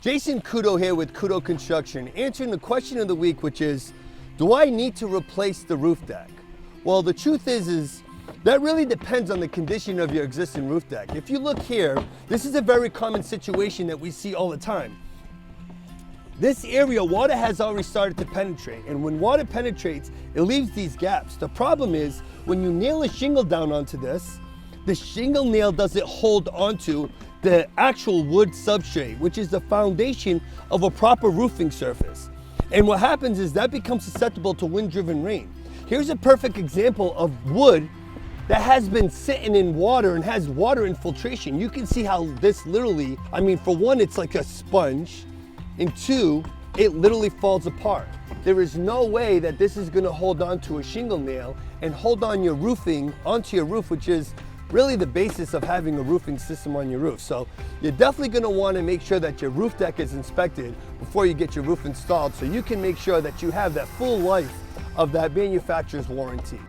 Jason Couto here with Couto Construction, answering the question of the week, which is, do I need to replace the roof deck? Well, the truth is that really depends on the condition of your existing roof deck. If you look here, this is a very common situation that we see all the time. This area, water has already started to penetrate, and when water penetrates, it leaves these gaps. The problem is, when you nail a shingle down onto this, the shingle nail doesn't hold onto the actual wood substrate, which is the foundation of a proper roofing surface. And what happens is that becomes susceptible to wind-driven rain. Here's a perfect example of wood that has been sitting in water and has water infiltration. You can see how this literally, for one, it's like a sponge, and two, it literally falls apart. There is no way that this is gonna hold on to a shingle nail and hold on your roofing onto your roof, which is really the basis of having a roofing system on your roof. So you're definitely gonna wanna make sure that your roof deck is inspected before you get your roof installed, so you can make sure that you have that full life of that manufacturer's warranty.